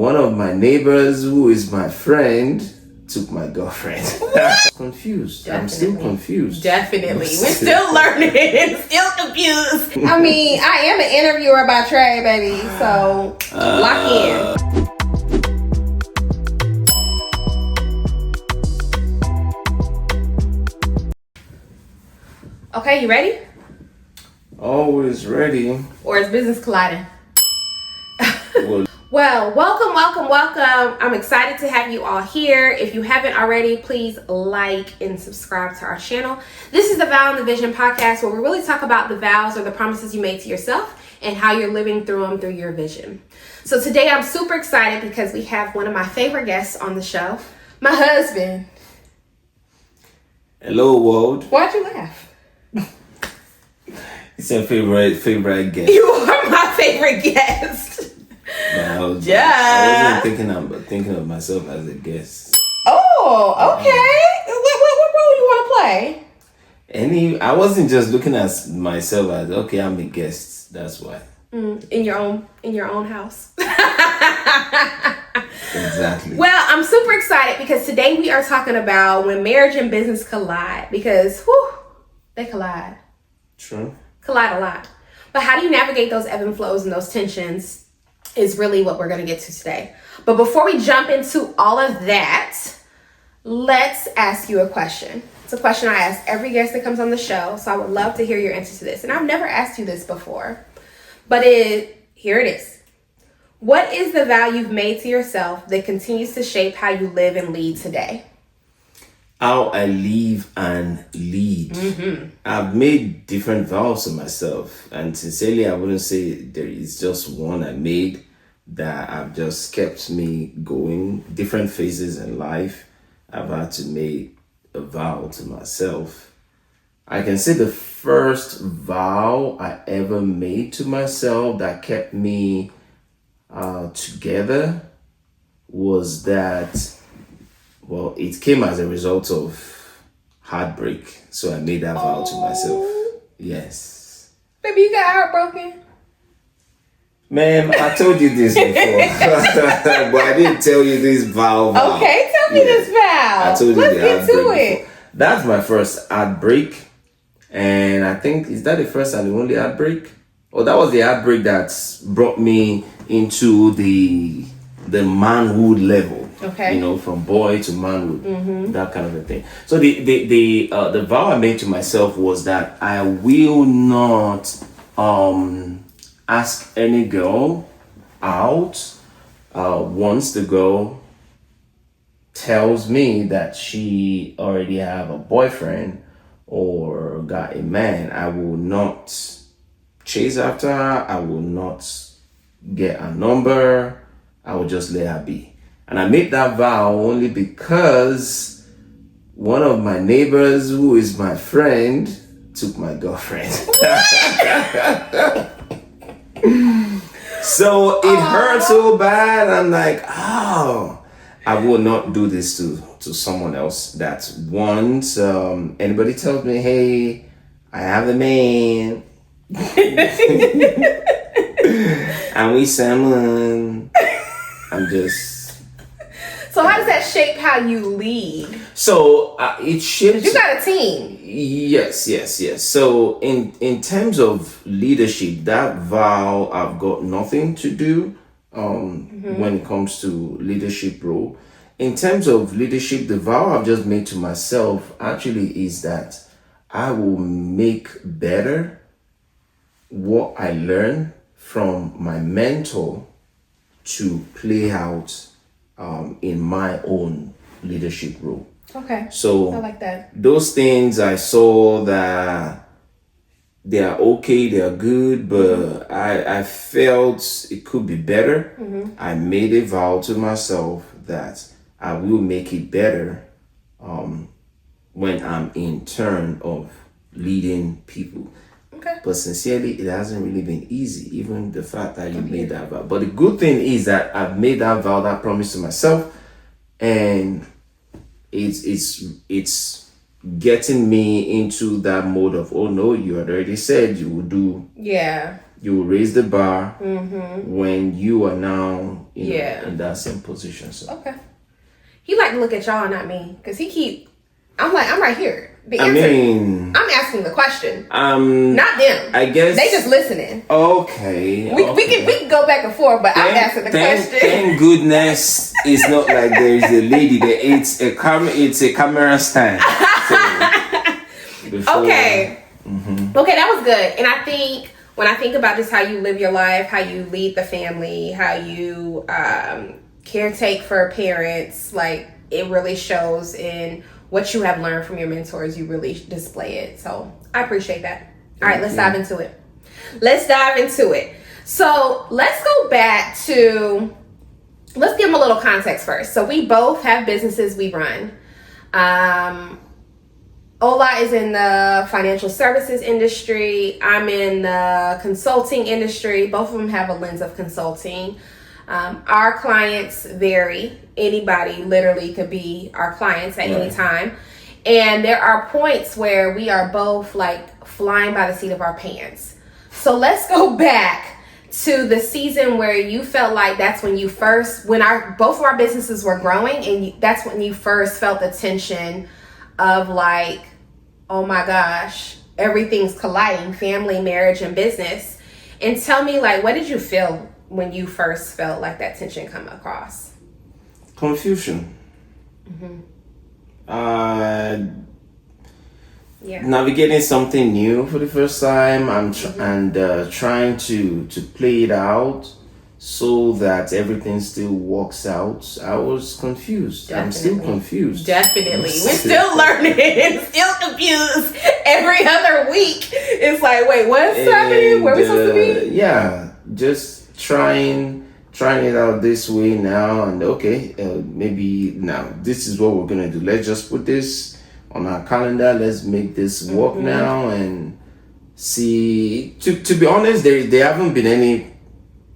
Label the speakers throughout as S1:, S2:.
S1: One of my neighbors, who is my friend, took my girlfriend. Confused.
S2: Definitely.
S1: I'm still confused.
S2: Definitely. We're still learning. Still confused.
S3: I mean, I am an interviewer by trade, baby. So lock in.
S2: Okay, you ready?
S1: Always ready.
S2: Or is business colliding?
S1: Well,
S2: welcome. I'm excited to have you all here. If you haven't already, please like and subscribe to our channel. This is the Vow The Vision podcast, where we really talk about the vows or the promises you made to yourself and how you're living through them through your vision. So today I'm super excited because we have one of my favorite guests on the show, my husband.
S1: hello world.
S2: Why'd you laugh?
S1: It's your favorite guest.
S2: You are my favorite guest.
S1: I wasn't thinking of myself as a guest.
S2: Oh, okay. What role you want to play?
S1: I wasn't just looking at myself as, okay, I'm a guest. That's why.
S2: In your own house.
S1: Exactly.
S2: Well, I'm super excited because today we are talking about when marriage and business collide, because they collide.
S1: True.
S2: Collide a lot. But how do you navigate those ebb and flows and those tensions is really what we're going to get to today. But before we jump into all of that, let's ask you a question. It's a question I ask every guest that comes on the show, so I would love to hear your answer to this. And I've never asked you this before, but here it is. What is the vow you've made to yourself that continues to shape how you live and lead today?
S1: How I live and lead.
S2: Mm-hmm.
S1: I've made different vows to myself, and sincerely, I wouldn't say there is just one I made that have just kept me going. Different phases in life, I've had to make a vow to myself. I can say the first vow I ever made to myself that kept me together was that, well, it came as a result of heartbreak. So I made that vow to myself. Yes.
S2: Baby, you got heartbroken?
S1: Ma'am, I told you this before. But I didn't tell you this vow.
S2: Okay, tell me this vow.
S1: I told you
S2: Let's
S1: the
S2: get to
S1: heartbreak
S2: it.
S1: before. That's my first heartbreak. And I think, is that the first and the only heartbreak? Oh, that was the heartbreak that brought me into the manhood level.
S2: Okay.
S1: You know, from boy to manhood, that kind of a thing. So the vow I made to myself was that I will not ask any girl out once the girl tells me that she already have a boyfriend or got a man. I will not chase after her. I will not get a number. I will just let her be. And I made that vow only because one of my neighbors, who is my friend, took my girlfriend. So it hurt so bad. I'm like, I will not do this to someone else. That once anybody tells me, hey, I have a man, and we someone, I'm just...
S2: So how does that shape how you lead?
S1: So it shapes...
S2: You got a team.
S1: Yes. So in terms of leadership, that vow I've got nothing to do when it comes to leadership role. In terms of leadership, the vow I've just made to myself actually is that I will make better what I learn from my mentor to play out in my own leadership role.
S2: Okay.
S1: So
S2: I like that.
S1: Those things I saw that they are okay, they are good, but I felt it could be better. I made a vow to myself that I will make it better when I'm in turn of leading people.
S2: Okay.
S1: But sincerely, it hasn't really been easy, even the fact that you made that vow. But the good thing is that I've made that vow, that promise to myself, and it's getting me into that mode of, oh no, you had already said you would do you raise the bar when you are now in that same position. So
S2: okay. He like to look at y'all, not me, because he keep. I'm right here. The
S1: I
S2: answer,
S1: mean,
S2: I'm asking the question, not them.
S1: I guess
S2: they just listening.
S1: Okay.
S2: We can go back and forth, but I'm asking the question.
S1: Thank goodness it's not like there is a lady that it's a camera stand. So,
S2: okay. Okay, that was good. And I think when I think about just how you live your life, how you lead the family, how you caretake for parents, like it really shows in what you have learned from your mentors. You really display it. So I appreciate that. All right, let's dive into it. So let's go back to, let's give them a little context first. So we both have businesses we run. Ola is in the financial services industry. I'm in the consulting industry. Both of them have a lens of consulting. Our clients vary. Anybody literally could be our clients at any time. And there are points where we are both like flying by the seat of our pants. So let's go back to the season where you felt like that's when you first, when both of our businesses were growing, and that's when you first felt the tension of like, oh my gosh, everything's colliding, family, marriage, and business. And tell me, like, what did you feel when you first felt like that tension come across?
S1: Confusion. Navigating something new for the first time and trying to play it out so that everything still works out. I was confused.
S2: Definitely.
S1: I'm still confused.
S2: Definitely. We're still learning. Still confused. Every other week. It's like, wait, what's happening? Where are we supposed to be?
S1: Yeah, just trying it out this way now, and maybe now this is what we're gonna do. Let's just put this on our calendar. Let's make this work now and see. To be honest, there haven't been any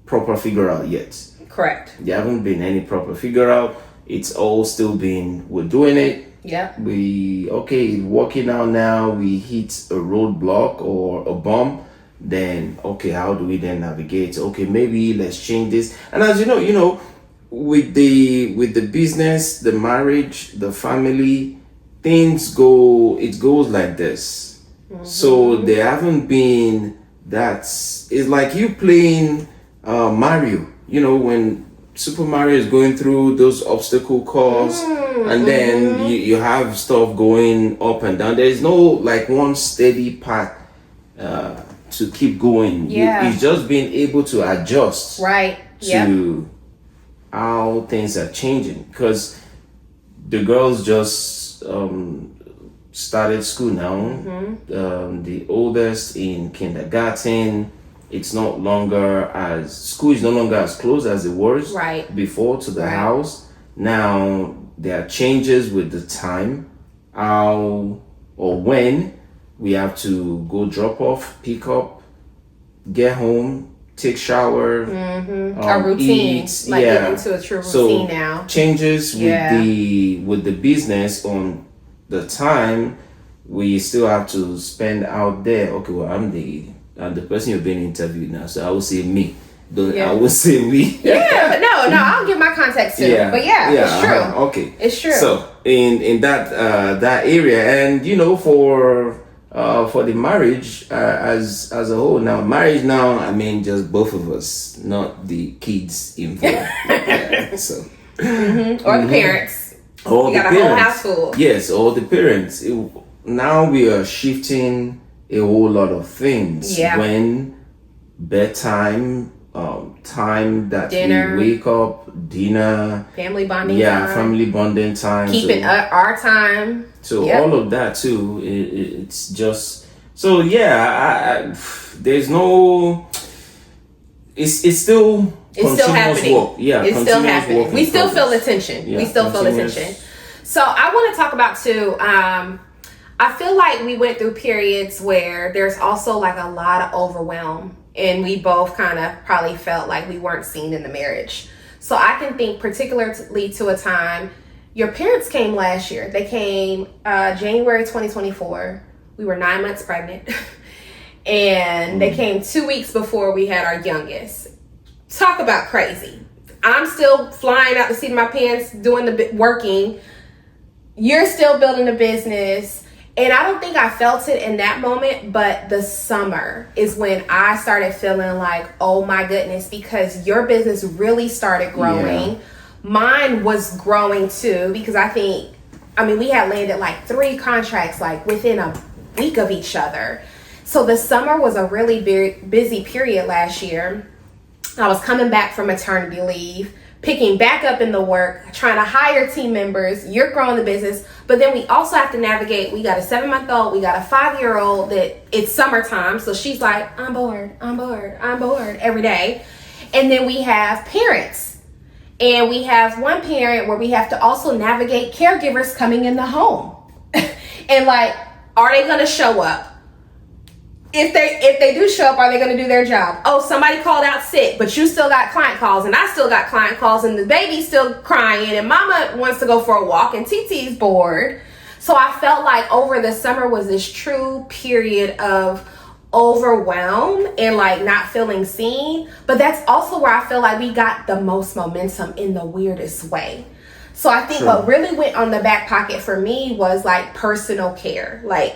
S1: proper figure out yet.
S2: Correct.
S1: There haven't been any proper figure out. It's all still been, we're doing it.
S2: Yeah.
S1: Working out now. We hit a roadblock or a bump. Then how do we then navigate? Okay, maybe let's change this. And as you know, with the business, the marriage, the family, it goes like this. So there haven't been it's like you playing Mario. When Super Mario is going through those obstacle course, and then you have stuff going up and down. There is no like one steady path to keep going. It's just being able to adjust to how things are changing, because the girls just started school now. The oldest in kindergarten. School is no longer as close as it was before to the house. Now there are changes with the time, how or when we have to go drop off, pick up, get home, take shower,
S2: a routine,
S1: eat.
S2: get into a true routine now.
S1: Changes with the business on the time we still have to spend out there. Okay, well, I'm the person you're being interviewed now, so I will say me. I will say me.
S2: But no, I'll give my context too. But it's true.
S1: Okay,
S2: it's true.
S1: So in that area, and for the marriage as a whole, now marriage now, I mean just both of us, not the kids involved.
S2: Or the parents.
S1: Or
S2: you got a whole house full.
S1: Yes, or the parents. Now we are shifting a whole lot of things. When bedtime, time that
S2: dinner,
S1: we wake up, dinner,
S2: family bonding time.
S1: Family bonding time.
S2: Keeping our time.
S1: So all of that too, it's just so there's no. It's still
S2: happening.
S1: Work.
S2: It's still happening. We still feel the tension. We still feel the tension. So I want to talk about too. I feel like we went through periods where there's also like a lot of overwhelm, and we both kind of probably felt like we weren't seen in the marriage. So I can think particularly to a time. Your parents came last year. They came January 2024. We were 9 months pregnant. And they came 2 weeks before we had our youngest. Talk about crazy. I'm still flying out the seat of my pants, doing the working. You're still building a business. And I don't think I felt it in that moment, but the summer is when I started feeling like, oh my goodness, because your business really started growing. Yeah. Mine was growing too, because we had landed like 3 contracts like within a week of each other. So the summer was a really busy period last year. I was coming back from maternity leave, picking back up in the work, trying to hire team members. You're growing the business, but then we also have to navigate. We got a 7-month-old, we got a 5-year-old that it's summertime. So she's like, I'm bored every day. And then we have parents. And we have one parent where we have to also navigate caregivers coming in the home. And like, are they going to show up? If they do show up, are they going to do their job? Oh, somebody called out sick, but you still got client calls, and I still got client calls, and the baby's still crying, and mama wants to go for a walk, and TT's bored. So I felt like over the summer was this true period of overwhelm and like not feeling seen. But that's also where I feel like we got the most momentum in the weirdest way. So I think what really went on the back pocket for me was like personal care, like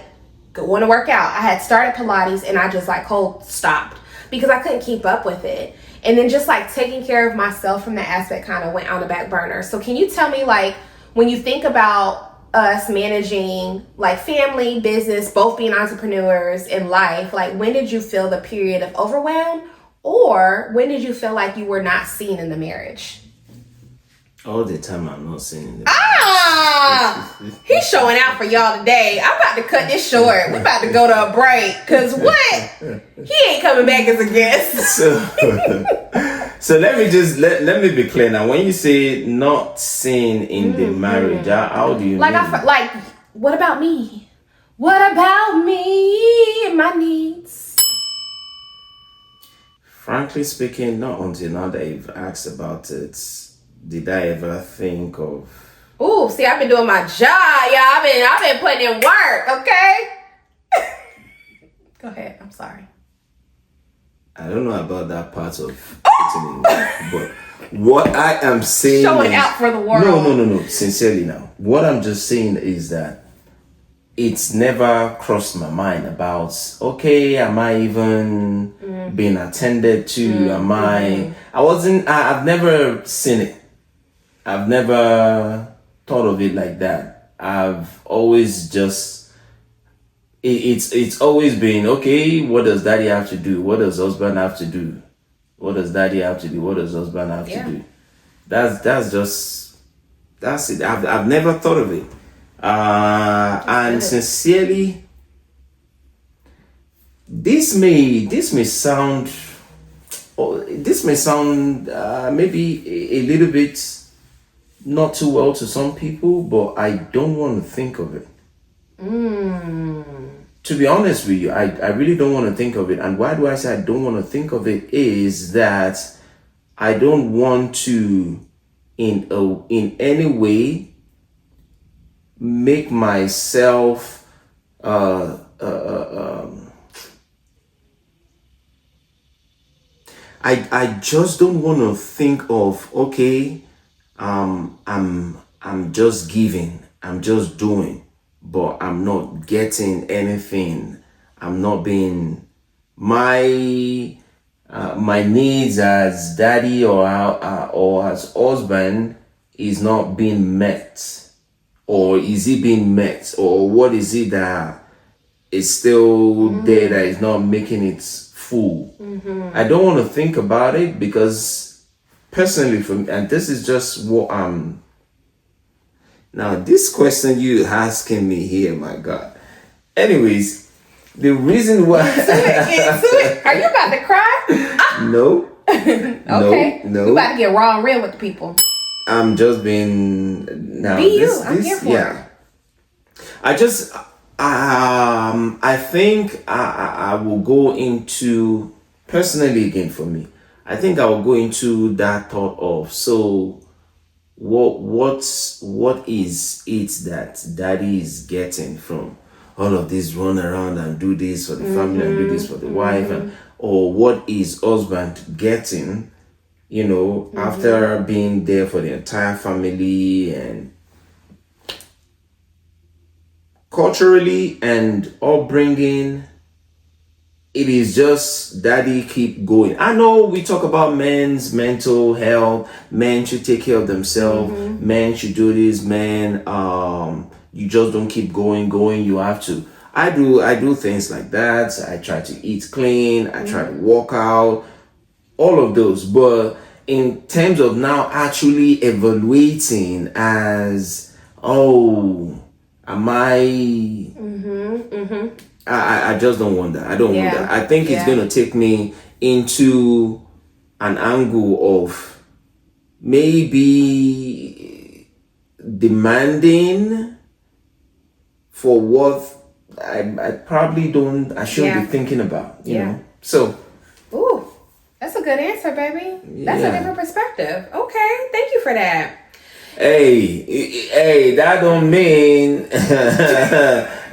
S2: going to work out. I had started Pilates and I just like cold stopped because I couldn't keep up with it. And then just like taking care of myself from that aspect kind of went on the back burner. So can you tell me, like, when you think about us managing like family, business, both being entrepreneurs in life, like when did you feel the period of overwhelm, or when did you feel like you were not seen in the marriage?
S1: All the time I'm not seen.
S2: He's showing out for y'all today. I'm about to cut this short. We're about to go to a break. Cause what? He ain't coming back as a guest.
S1: So let me be clear now. When you say not seen in the marriage, how do you
S2: like
S1: mean?
S2: Like, what about me? What about me and my needs?
S1: Frankly speaking, not until now that you've asked about it, did I ever think of...
S2: Ooh, see, I've been doing my job, y'all. I've been putting in work, okay? Go ahead. I'm sorry.
S1: I don't know about that part of putting in work, but what I am saying
S2: showing out for the world.
S1: No. Sincerely now. What I'm just saying is that it's never crossed my mind about, okay, am I even being attended to? I've never seen it. I've never thought of it like that. I've always just, it's always been, okay, what does daddy have to do? What does husband have to do? What does daddy have to do? What does husband have to do? That's it. I've never thought of it. And sincerely, this may sound maybe a little bit not too well to some people, but I don't want to think of it. To be honest with you, I really don't want to think of it. And why do I say I don't want to think of it is that I don't want to in any way make myself I just don't want to think of, okay, I'm just giving, I'm just doing, but I'm not getting anything. I'm not being my needs as daddy or as husband is not being met, or is it being met, or what is it that is still there that is not making it full. I don't want to think about it because personally for me, and this is just what I'm now, this question you asking me here, my God. Anyways, the reason why
S2: are you about to cry?
S1: No.
S2: Okay.
S1: No.
S2: You about to get raw and real with the people.
S1: I'm just being now.
S2: Be you. I'm here for it.
S1: I think I will go into, personally again for me, I think I will go into that thought of, so what is it that daddy is getting from all of this run around and do this for the family and do this for the wife, and or what is husband getting, after being there for the entire family, and culturally and upbringing, it is just daddy keep going. I know we talk about men's mental health, men should take care of themselves, men should do this, men, you just don't keep going, you have to. I do things like that. I try to eat clean, I try to walk out, all of those. But in terms of now actually evaluating as, am I... I just don't want that. I don't want that. I think it's going to take me into an angle of maybe demanding for what I probably don't, I shouldn't be thinking about, you know. So.
S2: Ooh, that's a good answer, baby. That's a different perspective. Okay, thank you for that.
S1: Hey, that don't mean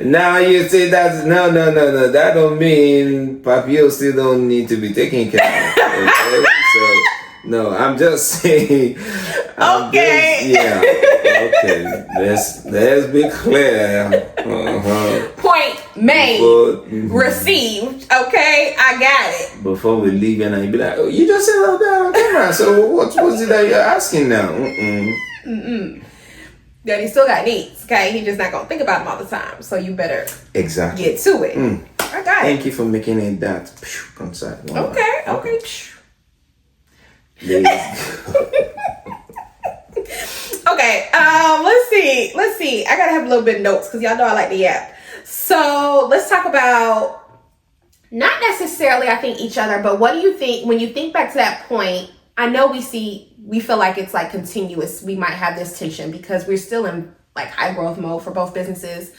S1: now you say that's no. That don't mean Papio still don't need to be taken care of. Okay? So no, I'm just saying.
S2: Okay.
S1: Okay. Let's be clear.
S2: Point made. Received. Okay, I got it.
S1: Before we leave, and I be like, oh, you just said all that on camera. So what's it that you're asking now?
S2: Daddy still got needs, okay? He just not gonna think about them all the time. So you better
S1: exactly
S2: get to it. I got it.
S1: Thank you for making it that concise.
S2: Okay. Okay. Let's see. I gotta have a little bit of notes because y'all know I like the yap. So let's talk about not necessarily, I think, each other, but what do you think when you think back to that point? I know we feel like it's like continuous. We might have this tension because we're still in like high growth mode for both businesses.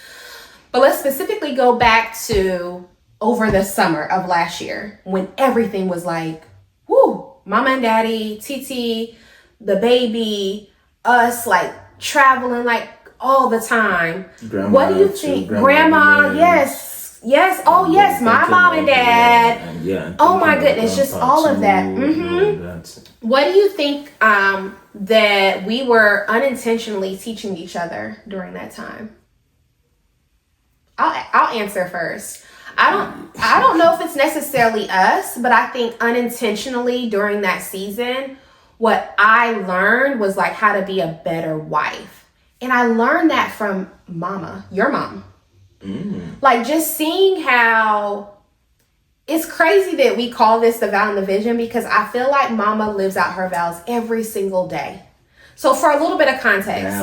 S2: But let's specifically go back to over the summer of last year when everything was like, whoo, mama and daddy, TT, the baby, us like traveling like all the time.
S1: Grandma,
S2: what do you think? Grandma, yes. Oh, yes. My mom and dad. Oh, my goodness. Just all of that. What do you think that we were unintentionally teaching each other during that time? I'll answer first. I don't know if it's necessarily us, but I think unintentionally during that season, what I learned was like how to be a better wife. And I learned that from mama, your mom. Like just seeing how it's crazy that we call this the vow and the vision, because I feel like mama lives out her vows every single day. So for a little bit of context,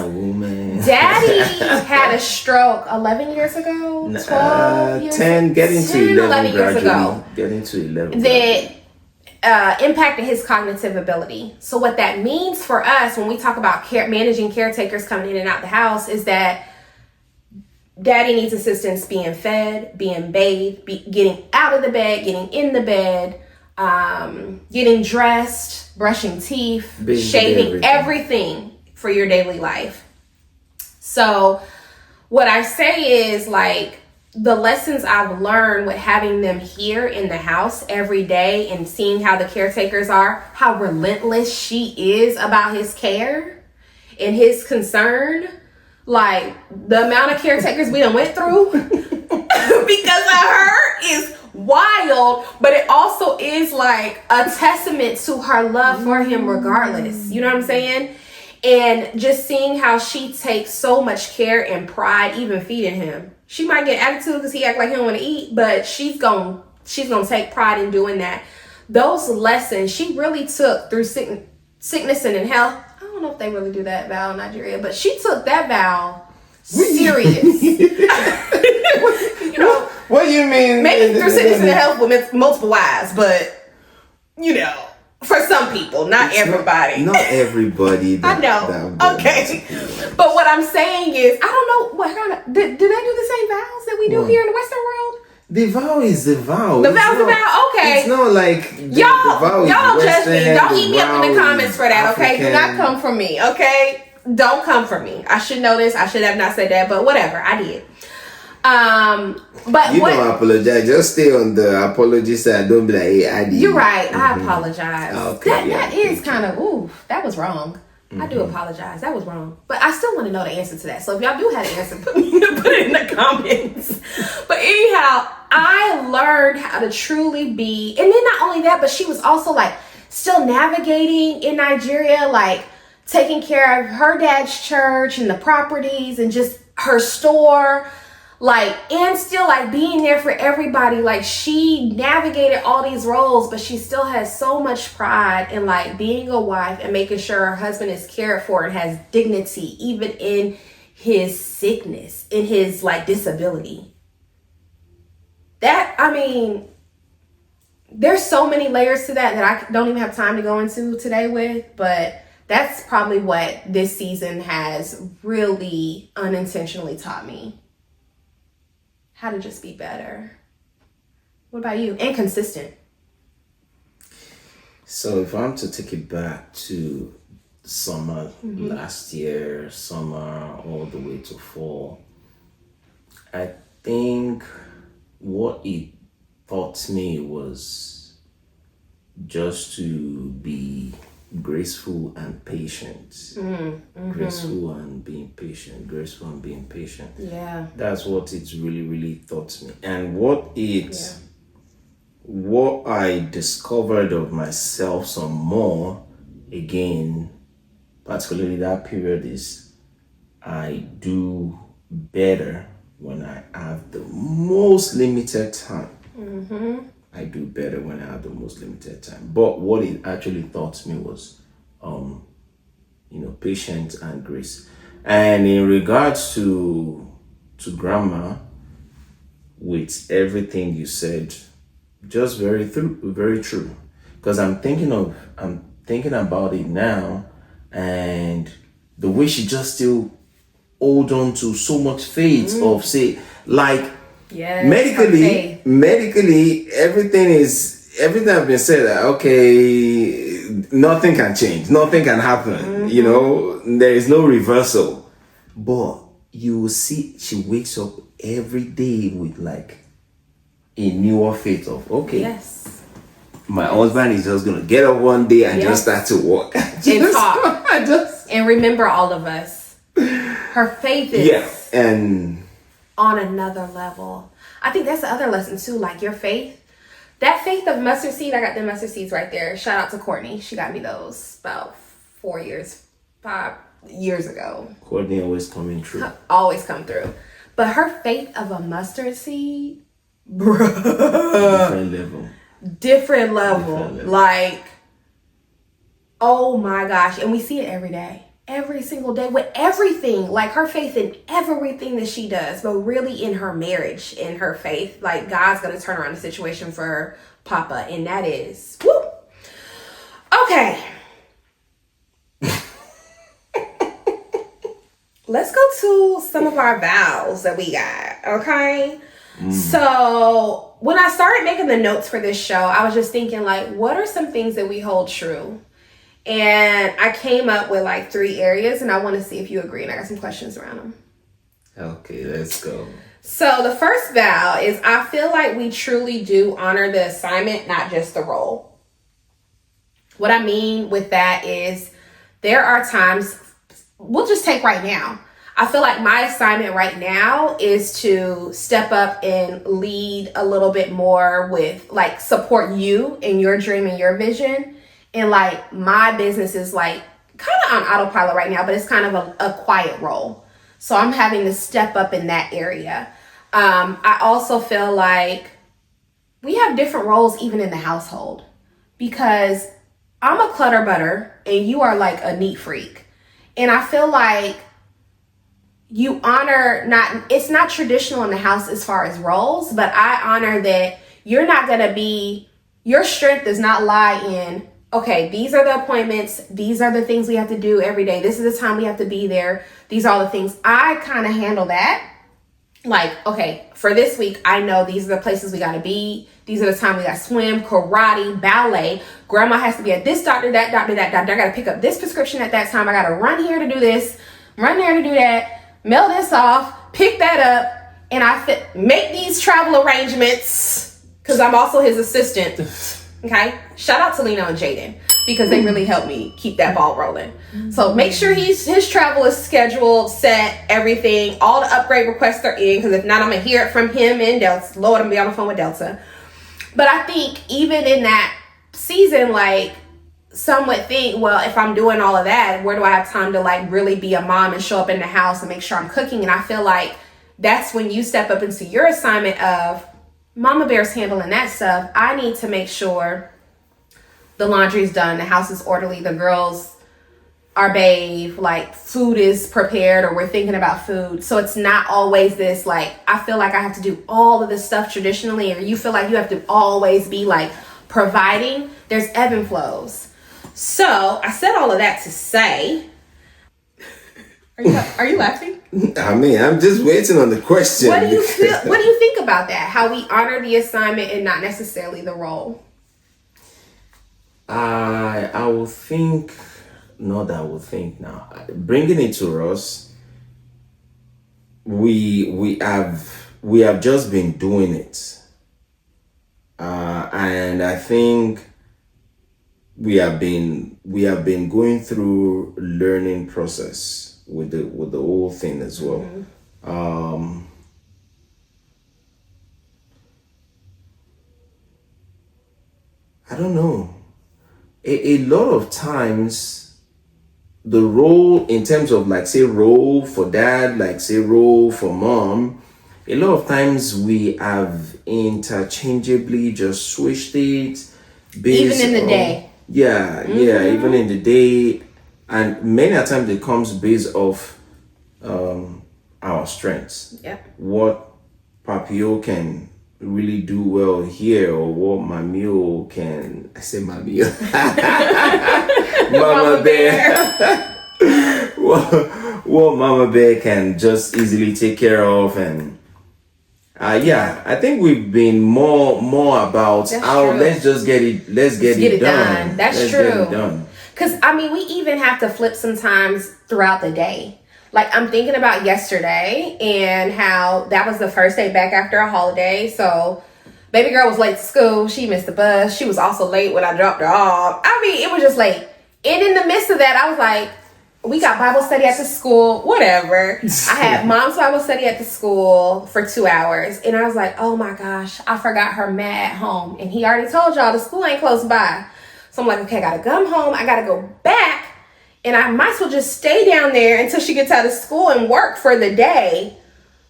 S2: daddy had a stroke 11 years ago, 12 years
S1: 10, getting
S2: 10,
S1: to 11
S2: years ago.
S1: Getting to 11.
S2: That impacted his cognitive ability. So what that means for us when we talk about managing caretakers coming in and out the house is that daddy needs assistance being fed, being bathed, getting out of the bed, getting in the bed, getting dressed, brushing teeth, shaving, everything for your daily life. So what I say is like the lessons I've learned with having them here in the house every day and seeing how the caretakers are, how relentless she is about his care and his concern. Like the amount of caretakers we done went through because of her is wild, but it also is like a testament to her love for him regardless. You know what I'm saying? And just seeing how she takes so much care and pride even feeding him. She might get attitude because he act like he don't want to eat, but she's gonna take pride in doing that. Those lessons she really took through sickness and in health. I don't know if they really do that vow in Nigeria, but she took that vow serious. You know,
S1: what do you mean?
S2: Maybe through sickness and health with multiple wives, but you know, for some people, not everybody.
S1: Not everybody.
S2: I know. Okay, but what I'm saying is, I don't know what kind of do they do the same vows that we do here in the Western world?
S1: The vow is the vow.
S2: The vow's the vow. Okay.
S1: It's not like
S2: y'all don't judge me. Don't eat me up in the comments for that.
S1: African.
S2: Okay, do not come for me. Okay, don't come for me. I should know this. I should have not said that, but whatever. I did. But
S1: You
S2: what?
S1: don't apologize. Just stay on the apology side. Don't be like, hey, I did.
S2: You're right. I apologize.
S1: Okay,
S2: That is kind of, ooh, that was wrong. I do apologize. That was wrong. But I still want to know the answer to that. So if y'all do have the answer, put it in the comments. But anyhow, I learned how to truly be, and then not only that, but she was also like still navigating in Nigeria, like taking care of her dad's church and the properties and just her store. Like, and still like being there for everybody. Like, she navigated all these roles, but she still has so much pride in like being a wife and making sure her husband is cared for and has dignity, even in his sickness, in his like disability. That, I mean, there's so many layers to that I don't even have time to go into today with, but that's probably what this season has really unintentionally taught me. How to just be better. What about you? And consistent.
S1: So if I'm to take it back to summer last year, summer all the way to fall, I think what it taught me was just to be graceful and patient. Graceful and being patient. Graceful and being patient.
S2: Yeah.
S1: That's what it really taught me. And what I discovered of myself some more, again, particularly that period, is I do better when I have the most limited time. I do better when I have the most limited time. But what it actually taught me was, patience and grace. And in regards to grandma, with everything you said, just very true. Because I'm thinking about it now, and the way she just still hold on to so much faith of, say, like,
S2: yes,
S1: medically, everything I've been said, okay, nothing can change, nothing can happen, there is no reversal. But you will see she wakes up every day with like a newer faith of, okay,
S2: yes,
S1: my husband is just gonna get up one day and just start to walk
S2: and talk and remember all of us. Her faith is
S1: and
S2: on another level. I think that's the other lesson too, like your faith. That faith of mustard seed, I got the mustard seeds right there. Shout out to Courtney. She got me those about 5 years ago.
S1: Courtney always coming through.
S2: Always come through. But her faith of a mustard seed, bruh. Different level. Like, oh my gosh. And we see it every day. Every single day with everything. Like her faith in everything that she does, but really in her marriage, in her faith. Like God's going to turn around the situation for Papa. And that is, woo. Okay. Let's go to some of our vows that we got. Okay. So when I started making the notes for this show, I was just thinking like, what are some things that we hold true? And I came up with like 3 areas, and I want to see if you agree. And I got some questions around them.
S1: Okay, let's go.
S2: So the first vow is I feel like we truly do honor the assignment, not just the role. What I mean with that is there are times, we'll just take right now. I feel like my assignment right now is to step up and lead a little bit more with like support you in your dream and your vision. And like my business is like kind of on autopilot right now, but it's kind of a quiet role. So I'm having to step up in that area. I also feel like we have different roles even in the household, because I'm a clutter butter and you are like a neat freak. And I feel like you honor it's not traditional in the house as far as roles, but I honor that you're not going to be, your strength does not lie in, okay, these are the appointments. These are the things we have to do every day. This is the time we have to be there. These are all the things. I kind of handle that. Like, okay, for this week, I know these are the places we got to be. These are the time we got to swim, karate, ballet. Grandma has to be at this doctor, that doctor, that doctor. I got to pick up this prescription at that time. I got to run here to do this, run there to do that, mail this off, pick that up. and I make these travel arrangements because I'm also his assistant. Okay, shout out to Lino and Jaden because they really helped me keep that ball rolling. So make sure his travel is scheduled, set, everything. All the upgrade requests are in, because if not, I'm gonna hear it from him and Delta. Lord, I'm gonna be on the phone with Delta. But I think even in that season, like, some would think, well, if I'm doing all of that, where do I have time to like really be a mom and show up in the house and make sure I'm cooking? And I feel like that's when you step up into your assignment of Mama Bear's handling that stuff. I need to make sure the laundry's done, the house is orderly, the girls are bathed, like food is prepared, or we're thinking about food. So it's not always this, like, I feel like I have to do all of this stuff traditionally, or you feel like you have to always be like providing. There's ebb and flows. So I said all of that to say, are you laughing?
S1: I mean, I'm just waiting on the question.
S2: What do you feel? What do you think about that? How we honor the assignment and not necessarily the role?
S1: I will think. Not that I will think now. Bringing it to us, we have just been doing it, and I think we have been going through learning process with the whole thing as well. I don't know. A lot of times, the role in terms of like say role for dad, like say role for mom, a lot of times we have interchangeably just switched it.
S2: Even in the day.
S1: Yeah, even in the day. And many a times it comes based off our strengths.
S2: Yep.
S1: What Papio can really do well here, or what Mamio can, I say Mamio. Mama Bear. what Mama Bear can just easily take care of. And I think we've been more about let's just get it done.
S2: That's true. Because I mean, we even have to flip sometimes throughout the day. Like, I'm thinking about yesterday and how that was the first day back after a holiday. So baby girl was late to school. She missed the bus. She was also late when I dropped her off. I mean, it was just late. And in the midst of that, I was like, we got Bible study at the school, whatever. I had mom's Bible study at the school for 2 hours. And I was like, oh my gosh, I forgot her mat at home. And he already told y'all the school ain't close by. So I'm like, okay, I gotta come home. I gotta go back. And I might as well just stay down there until she gets out of school and work for the day.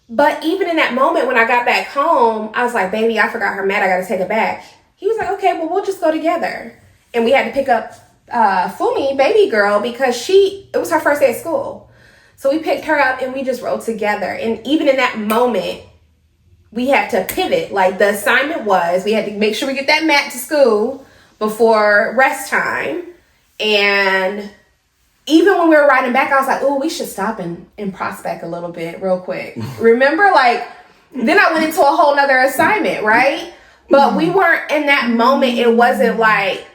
S2: But even in that moment when I got back home, I was like, baby, I forgot her mat. I got to take it back. He was like, okay, well, we'll just go together. And we had to pick up Fumi, baby girl, because it was her first day of school. So we picked her up and we just rode together. And even in that moment, we had to pivot. Like, the assignment was we had to make sure we get that mat to school before rest time. And even when we were riding back, I was like, oh, we should stop and prospect a little bit real quick. Remember, like, then I went into a whole nother assignment, right? But we weren't in that moment. It wasn't like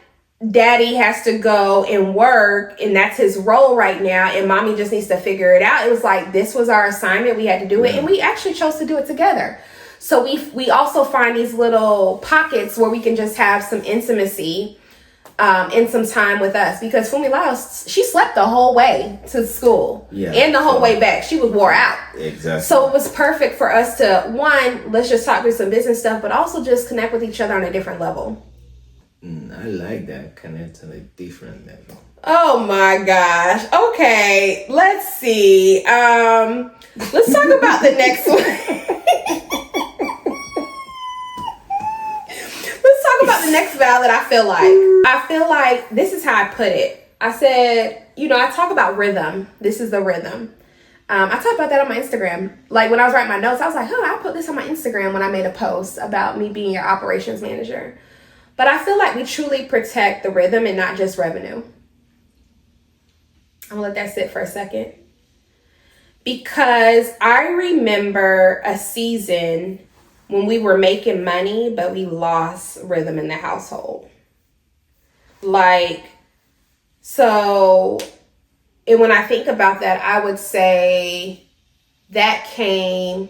S2: daddy has to go and work and that's his role right now and mommy just needs to figure it out. It was like, this was our assignment. We had to do it. And we actually chose to do it together. So we also find these little pockets where we can just have some intimacy and some time with us, because Fumi Laos, she slept the whole way to school and the whole way back. She was wore out.
S1: Exactly.
S2: So it was perfect for us to, one, let's just talk through some business stuff, but also just connect with each other on a different level.
S1: I like that, connect on a different level.
S2: Oh my gosh. Okay, let's see. Let's talk about the next one. Let's talk about the next vow that I feel like this is how I put it. I said, I talk about rhythm. This is the rhythm. I talked about that on my Instagram. Like, when I was writing my notes, I was like, I'll put this on my Instagram when I made a post about me being your operations manager. But I feel like we truly protect the rhythm and not just revenue. I'm gonna let that sit for a second. Because I remember a season when we were making money, but we lost rhythm in the household. Like, so, and when I think about that, I would say that came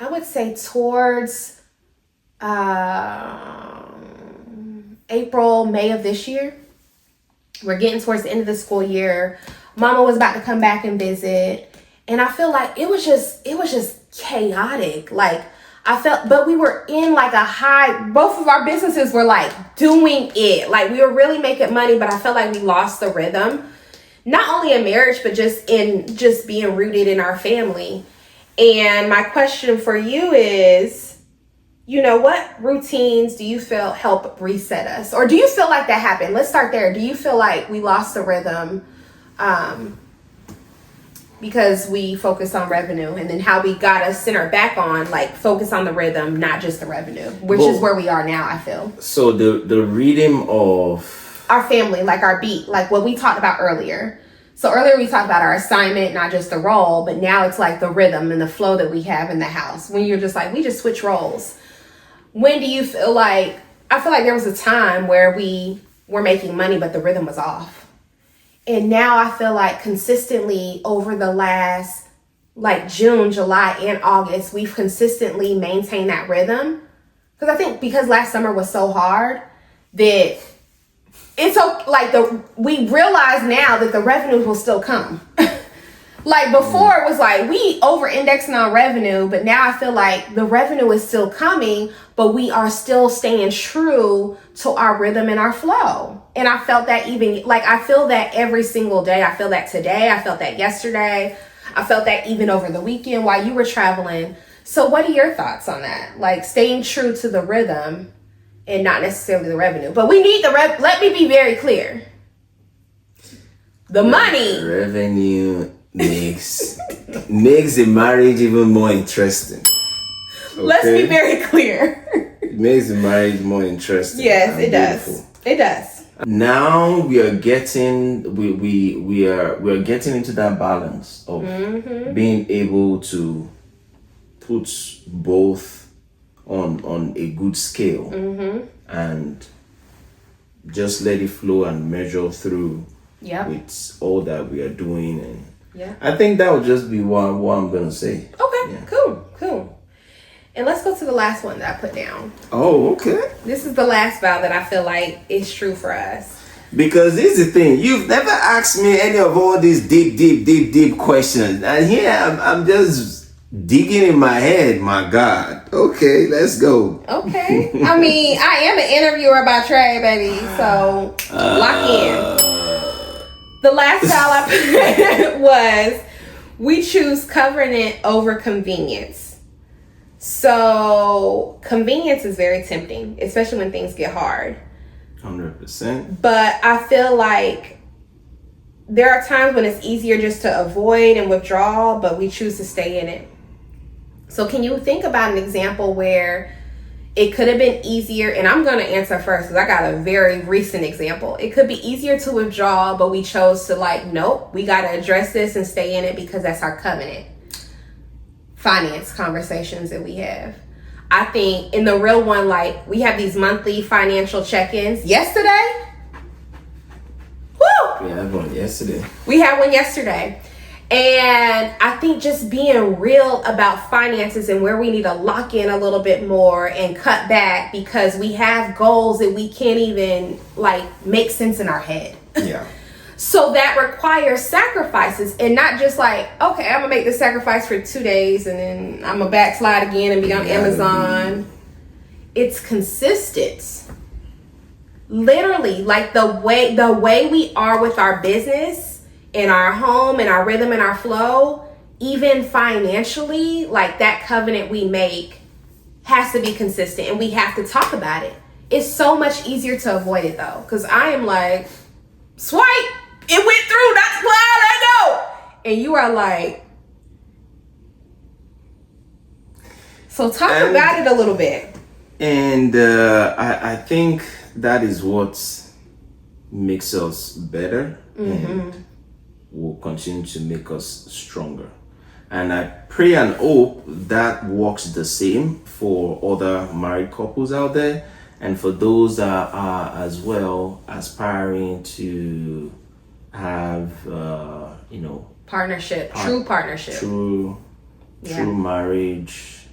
S2: I would say towards April, May of this year. We're getting towards the end of the school year. Mama was about to come back and visit. And I feel like it was just chaotic. Like I felt, but we were in like a high, both of our businesses were like doing it. Like we were really making money, but I felt like we lost the rhythm. Not only in marriage, but just being rooted in our family. And my question for you is, what routines do you feel help reset us? Or do you feel like that happened? Let's start there. Do you feel like we lost the rhythm because we focused on revenue, and then how we got us centered back on like focus on the rhythm, not just the revenue, which is where we are now, I feel.
S1: So the rhythm of
S2: our family, like our beat, like what we talked about earlier. So earlier we talked about our assignment, not just the role, but now it's like the rhythm and the flow that we have in the house. When you're just like, we just switch roles. When do you feel like, I feel like there was a time where we were making money, but the rhythm was off. And now I feel like consistently over the last like June, July, and August, we've consistently maintained that rhythm. Because I think because last summer was so hard that it's like we realize now that the revenue will still come. Like before it was like we over indexing on revenue, but now I feel like the revenue is still coming, but we are still staying true to our rhythm and our flow. And I felt that I feel that every single day. I feel that today. I felt that yesterday. I felt that even over the weekend while you were traveling. So what are your thoughts on that? Like staying true to the rhythm and not necessarily the revenue. But we need let me be very clear. The money.
S1: Revenue makes the marriage even more interesting. Okay?
S2: Let's be very clear.
S1: It makes the marriage more interesting.
S2: Yes, it does. It does.
S1: Now we are getting we are getting into that balance of being able to put both on a good scale and just let it flow and measure through with all that we are doing. And I think that would just be what I'm gonna say.
S2: Okay, cool. And let's go to the last one that I put down.
S1: Oh, okay.
S2: This is the last vow that I feel like is true for us.
S1: Because this is the thing, you've never asked me any of all these deep questions, and here I'm just digging in my head. My God. Okay, let's go.
S2: Okay. I mean, I am an interviewer by trade, baby. So lock in. The last vow I put was we choose covenant over convenience. So convenience is very tempting, especially when things get hard.
S1: 100%.
S2: But I feel like there are times when it's easier just to avoid and withdraw, but we choose to stay in it. So can you think about an example where it could have been easier, and I'm going to answer first because I got a very recent example. It could be easier to withdraw, but we chose to nope, we got to address this and stay in it because that's our covenant. Finance conversations that we have. I think in the real one, we have these monthly financial check-ins. Yesterday? Woo!
S1: We had one yesterday.
S2: We had one yesterday. And I think just being real about finances and where we need to lock in a little bit more and cut back because we have goals that we can't even make sense in our head.
S1: Yeah.
S2: So that requires sacrifices and not just okay, I'm gonna make this sacrifice for 2 days and then I'm gonna backslide again and be on Amazon. It's consistent. Literally, the way we are with our business, in our home, in our rhythm, and our flow, even financially, that covenant we make has to be consistent and we have to talk about it. It's so much easier to avoid it though, because I am swipe. It went through. That's why I let go. And you are so talk about it a little bit.
S1: And I think that is what makes us better and will continue to make us stronger. And I pray and hope that works the same for other married couples out there and for those that are as well aspiring to have
S2: partnership, true partnership,
S1: true marriage,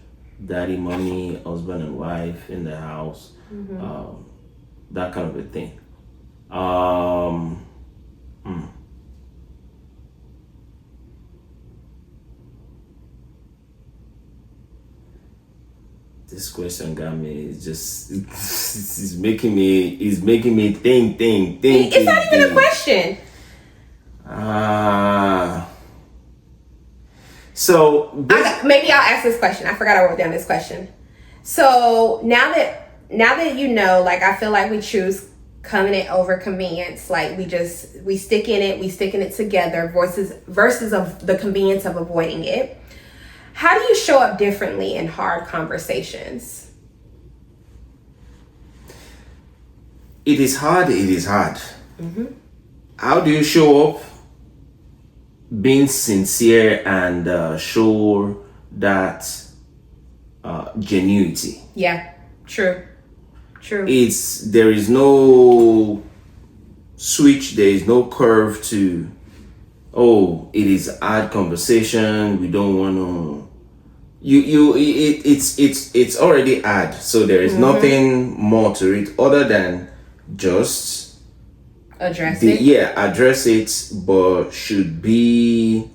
S1: daddy, mommy, husband and wife in the house, that kind of a thing. This question got me. It's just it's making me think.
S2: It's not even a question.
S1: So
S2: maybe I'll ask this question. I forgot I wrote down this question. So now that you know, like, I feel like we choose covenant over convenience. Like, we stick in it together versus of the convenience of avoiding it. How do you show up differently in hard conversations?
S1: It is hard. How do you show up? Being sincere and show that genuinity.
S2: Yeah, true.
S1: There is no switch, there is no curve to, it is hard conversation, we don't want to, it's already hard, so there is nothing more to it other than just
S2: address it,
S1: but should be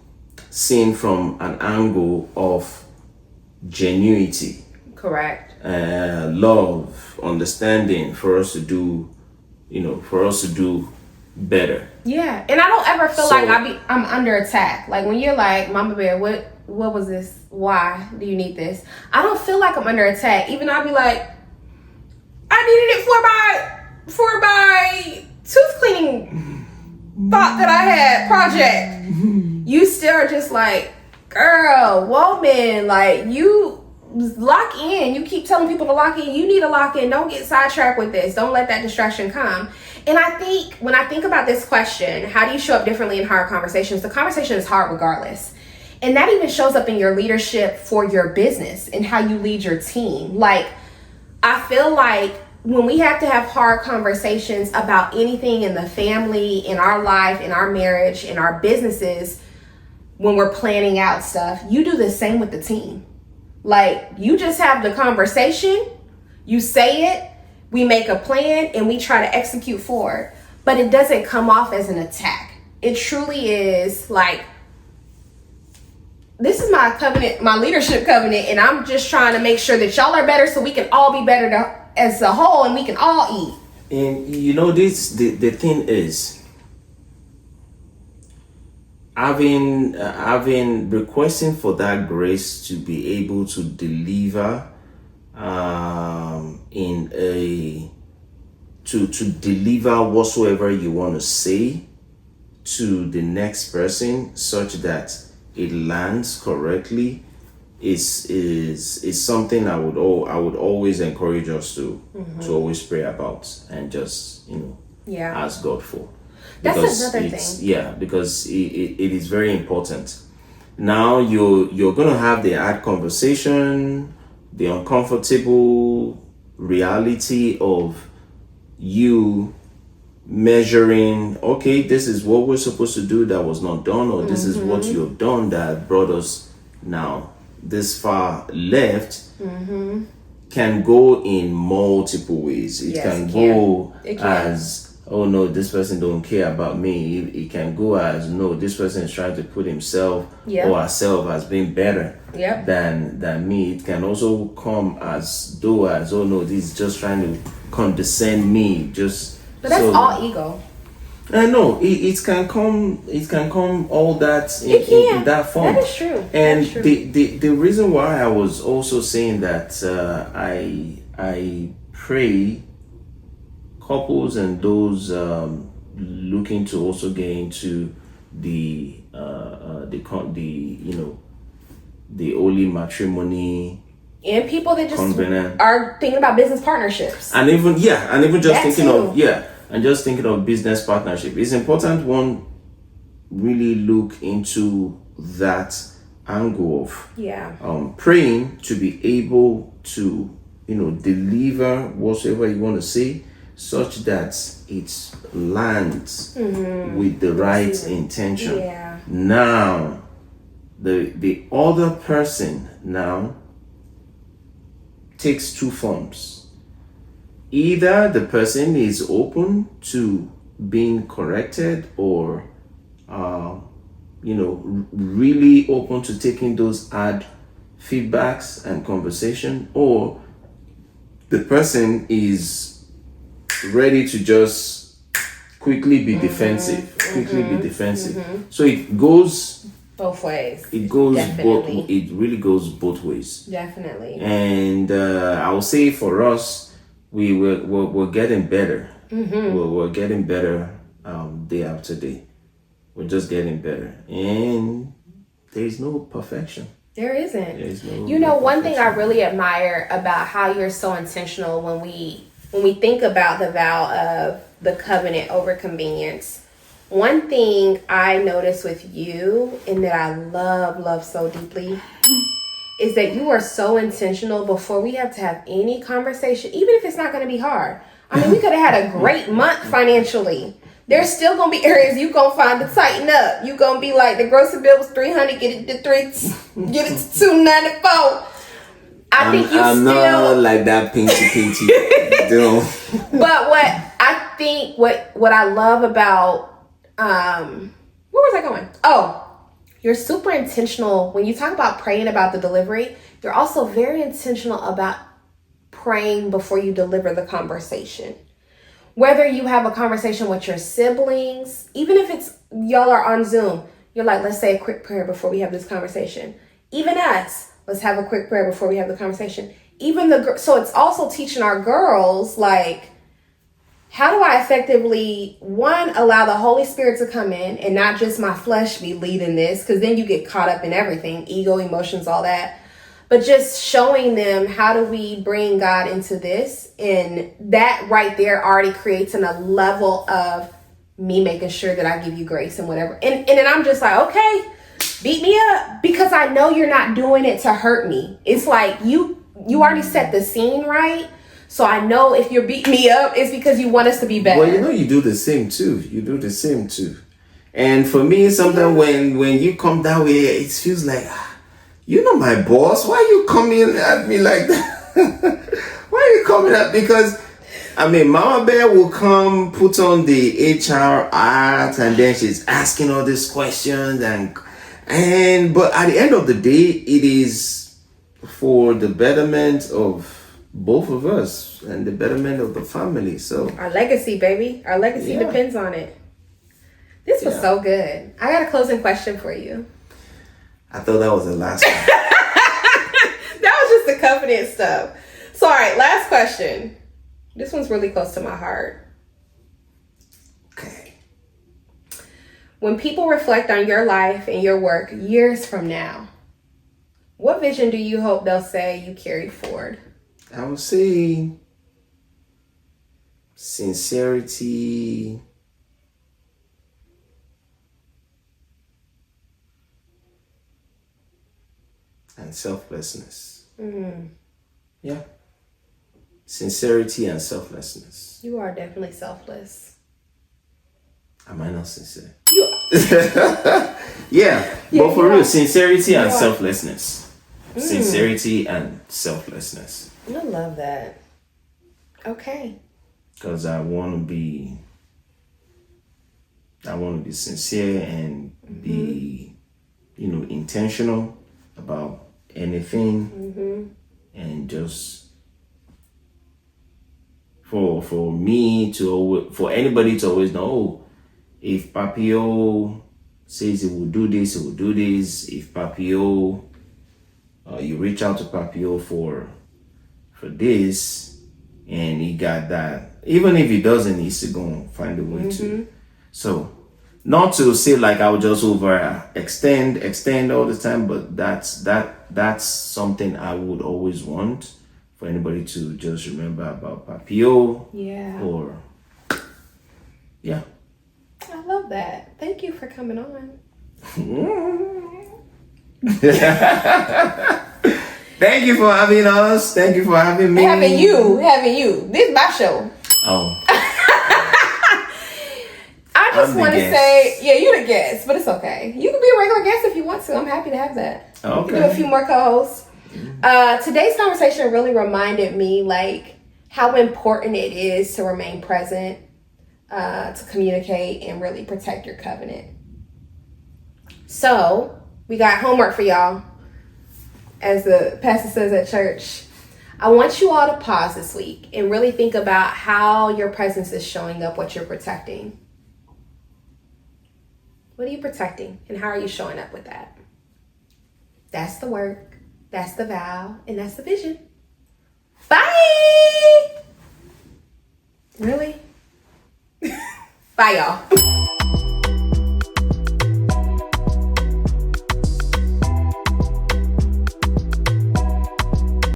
S1: seen from an angle of genuinity.
S2: Correct.
S1: Love, understanding, for us to do better.
S2: Yeah, and I don't ever feel like I'm under attack. Like, when you're like, Mama Bear, what was this? Why do you need this? I don't feel like I'm under attack. Even I'll be like, I needed it for my tooth cleaning thought that I had project. You still are just like, girl, woman, like, you lock in. You keep telling people to lock in. You need to lock in. Don't get sidetracked with this. Don't let that distraction come. And I think when I think about this question, how do you show up differently in hard conversations? The conversation is hard regardless. And that even shows up in your leadership for your business and how you lead your team. Like, I feel like when we have to have hard conversations about anything in the family, in our life, in our marriage, in our businesses, when we're planning out stuff, you do the same with the team. Like, you just have the conversation, you say it, we make a plan, and we try to execute forward. But it doesn't come off as an attack. It truly is like, this is my covenant, my leadership covenant, and I'm just trying to make sure that y'all are better so we can all be better as a whole and we can all eat.
S1: And the thing is, having requesting for that grace to be able to deliver to deliver whatsoever you want to say to the next person, such that it lands correctly, is something I would always encourage us to always pray about and just ask God for.
S2: That's another thing.
S1: Yeah, because it is very important. Now you're gonna have the hard conversation, the uncomfortable reality of you measuring, okay, this is what we're supposed to do that was not done, or this is what you have done that brought us now this far left. Can go in multiple ways. It can go as, oh no, this person don't care about me. It can go as, no, this person is trying to put himself or herself as being better than me. It can also come as though as, oh no, this is just trying to condescend me.
S2: But that's all ego.
S1: I know it can come all that in that form.
S2: That is true.
S1: And the reason why I was also saying that I pray couples and those looking to also get into the holy matrimony,
S2: and people that just are thinking about business partnerships, and even just thinking of business partnership. It's important one really look into that angle of praying to be able to deliver whatsoever you want to say, such that it lands with the right intention. Now the other person now
S1: takes two forms. Either the person is open to being corrected, or really open to taking those hard feedbacks and conversation, or the person is ready to just quickly be defensive. So it goes
S2: both ways.
S1: It goes
S2: Definitely.
S1: both. It really goes both ways.
S2: Definitely.
S1: And I will say for us, we're getting better. We're getting better day after day. We're just getting better, and there is no perfection.
S2: There isn't.
S1: There is no
S2: one thing I
S1: perfection.
S2: really admire about how you're so intentional when we think about the vow of the covenant over convenience. One thing I notice with you, and that I love so deeply, is that you are so intentional before we have to have any conversation, even if it's not going to be hard. I mean, we could have had a great month financially. There's still going to be areas you going to find to tighten up. You going to be like, the grocery bill was $300, get it to $294. I think
S1: I'm not like that pinky.
S2: But what I love about where was I going? Oh, you're super intentional when you talk about praying about the delivery. You're also very intentional about praying before you deliver the conversation. Whether you have a conversation with your siblings, even if it's y'all are on Zoom, you're like, let's say a quick prayer before we have this conversation. Even us, let's have a quick prayer before we have the conversation. So it's also teaching our girls, like, how do I effectively, one, allow the Holy Spirit to come in and not just my flesh be leading this, because then you get caught up in everything, ego, emotions, all that. But just showing them, how do we bring God into this? And that right there already creates a level of me making sure that I give you grace and whatever. And then I'm just like, okay, beat me up, because I know you're not doing it to hurt me. It's like you already set the scene right. So I know if you're beating me up, it's because you want us to be better.
S1: Well, you do the same too. And for me, sometimes when you come that way, it feels like, you're not my boss. Why are you coming at me like that? Why are you coming at? Because, I mean, Mama Bear will come, put on the HR art, and then she's asking all these questions, but at the end of the day, it is for the betterment of both of us and the betterment of the family. So
S2: our legacy, baby. Our legacy depends on it. This was so good. I got a closing question for you.
S1: I thought that was the last one.
S2: That was just the covenant stuff. So, all right, last question. This one's really close to my heart.
S1: Okay.
S2: When people reflect on your life and your work years from now, what vision do you hope they'll say you carried forward?
S1: I would say sincerity, and selflessness. Yeah. Sincerity and selflessness.
S2: You are definitely selfless.
S1: Am I not sincere?
S2: You are.
S1: Yeah, but for
S2: you
S1: real,
S2: are.
S1: sincerity and
S2: You are.
S1: selflessness. Sincerity and selflessness.
S2: I love that. Okay.
S1: Because I want to be sincere and be, intentional about anything, and just for me for anybody to always know, if Papio says he will do this, he will do this. If Papio, you reach out to Papio for this, and he got that. Even if he doesn't, he's still gonna find a way to. So, not to say like I would just extend all the time, but that's something I would always want for anybody to just remember about Papio.
S2: Yeah.
S1: Or yeah.
S2: I love that. Thank you for coming on.
S1: Thank you for having us. Thank you for having me.
S2: Having you. This is my show.
S1: Oh.
S2: I just
S1: I'm the
S2: want to
S1: guest.
S2: say, yeah, you're the guest, but it's okay. You can be a regular guest if you want to. I'm happy to have that.
S1: Okay.
S2: You can do a few more co-hosts. Today's conversation really reminded me like how important it is to remain present, to communicate and really protect your covenant. So we got homework for y'all, as the pastor says at church. I want you all to pause this week and really think about how your presence is showing up, what you're protecting. What are you protecting and how are you showing up with that? That's the work, that's the vow, and that's the vision. Bye! Really? Bye, y'all.